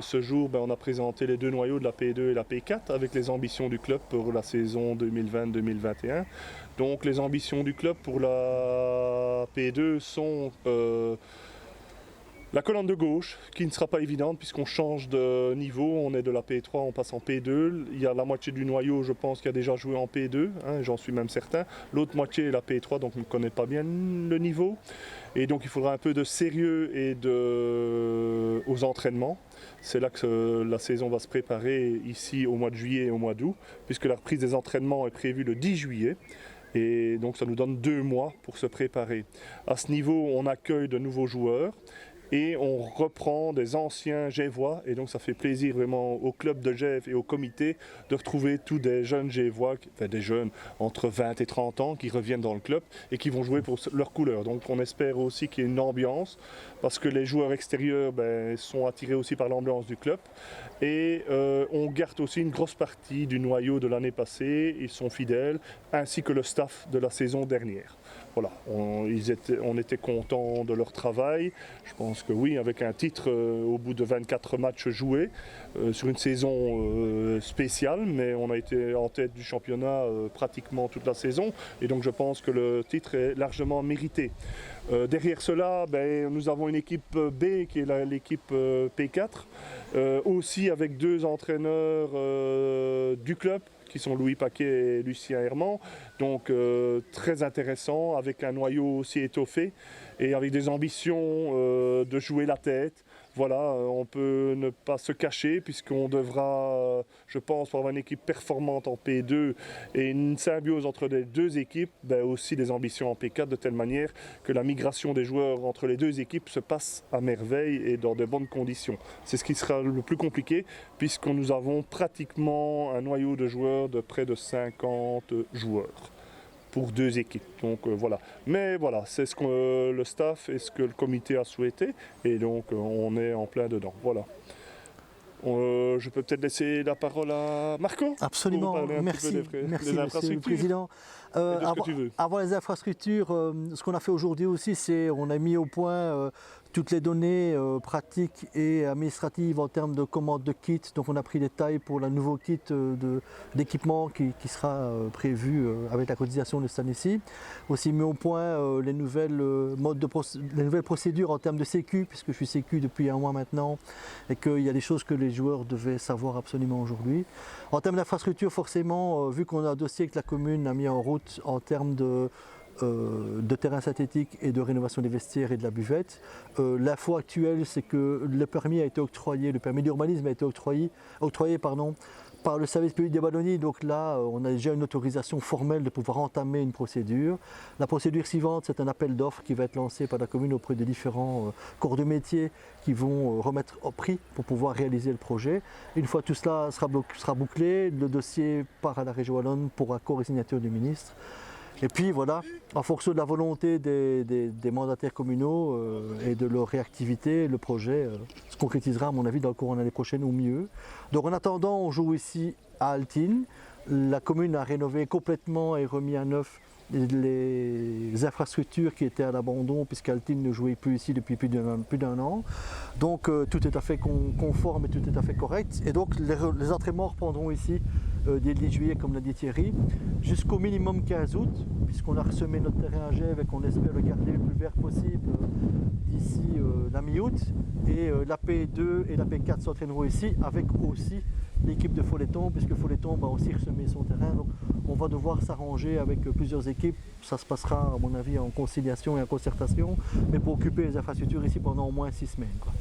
ce jour, on a présenté les deux noyaux de la P2 et la P4 avec les ambitions du club pour la saison 2020-2021. Donc les ambitions du club pour la P2 sont la colonne de gauche, qui ne sera pas évidente puisqu'on change de niveau, on est de la P3, on passe en P2. Il y a la moitié du noyau, je pense, qui a déjà joué en P2, j'en suis même certain. L'autre moitié est la P3, donc on ne connaît pas bien le niveau. Et donc il faudra un peu de sérieux et aux entraînements. C'est là que la saison va se préparer ici au mois de juillet et au mois d'août, puisque la reprise des entraînements est prévue le 10 juillet. Et donc ça nous donne 2 mois pour se préparer. À ce niveau, on accueille de nouveaux joueurs. Et on reprend des anciens Gévois, et donc ça fait plaisir vraiment au club de Gèves et au comité de retrouver tous des jeunes Gévois, enfin des jeunes entre 20 et 30 ans qui reviennent dans le club et qui vont jouer pour leur couleur. Donc on espère aussi qu'il y ait une ambiance, parce que les joueurs extérieurs sont attirés aussi par l'ambiance du club. Et on garde aussi une grosse partie du noyau de l'année passée, ils sont fidèles, ainsi que le staff de la saison dernière. Voilà, on était contents de leur travail. Je pense que oui, avec un titre au bout de 24 matchs joués, sur une saison spéciale, mais on a été en tête du championnat pratiquement toute la saison, et donc je pense que le titre est largement mérité. Derrière cela, nous avons une équipe B qui est l'équipe P4, aussi avec 2 entraîneurs du club, qui sont Louis Paquet et Lucien Herman, donc très intéressant, avec un noyau aussi étoffé et avec des ambitions de jouer la tête. Voilà, on peut ne pas se cacher puisqu'on devra, je pense, pour avoir une équipe performante en P2 et une symbiose entre les 2 équipes, aussi des ambitions en P4 de telle manière que la migration des joueurs entre les 2 équipes se passe à merveille et dans de bonnes conditions. C'est ce qui sera le plus compliqué puisque nous avons pratiquement un noyau de joueurs de près de 50 joueurs pour 2 équipes. Donc voilà. Mais voilà, c'est ce que le staff et ce que le comité a souhaité, et donc on est en plein dedans. Voilà. Je peux peut-être laisser la parole à Marco. Absolument, merci, merci Monsieur le Président. Avant les infrastructures, ce qu'on a fait aujourd'hui aussi, c'est on a mis au point toutes les données pratiques et administratives en termes de commande de kits. Donc on a pris les tailles pour le nouveau kit d'équipement qui sera prévu avec la cotisation de cette année-ci. Aussi mis au point les nouvelles procédures en termes de sécu, puisque je suis sécu depuis 1 mois maintenant et qu'il y a des choses que les joueurs devaient savoir absolument aujourd'hui. En termes d'infrastructure, forcément, vu qu'on a un dossier que la commune a mis en route en termes de terrain synthétique et de rénovation des vestiaires et de la buvette. L'info actuelle, c'est que le permis a été octroyé, le permis d'urbanisme a été octroyé par le service public des Ballonnies. Donc là, on a déjà une autorisation formelle de pouvoir entamer une procédure. La procédure suivante, c'est un appel d'offres qui va être lancé par la commune auprès de différents corps de métier qui vont remettre au prix pour pouvoir réaliser le projet. Une fois tout cela sera bouclé, le dossier part à la région wallonne pour accord et signature du ministre. Et puis voilà, en fonction de la volonté des mandataires communaux et de leur réactivité, le projet se concrétisera à mon avis dans le courant de l'année prochaine ou mieux. Donc en attendant, on joue ici à Altine. La commune a rénové complètement et remis à neuf les infrastructures qui étaient à l'abandon puisqu'Altine ne jouait plus ici depuis plus d'un an. Donc tout est à fait conforme et tout est à fait correct. Et donc les entraînements reprendront ici dès le 10 juillet, comme l'a dit Thierry, jusqu'au minimum 15 août, puisqu'on a ressemé notre terrain à Gèves et qu'on espère le garder le plus vert possible d'ici la mi-août. Et la P2 et la P4 s'entraîneront ici avec aussi l'équipe de Folleton, puisque Folleton va aussi ressemer son terrain. Donc on va devoir s'arranger avec plusieurs équipes. Ça se passera, à mon avis, en conciliation et en concertation, mais pour occuper les infrastructures ici pendant au moins 6 semaines, quoi.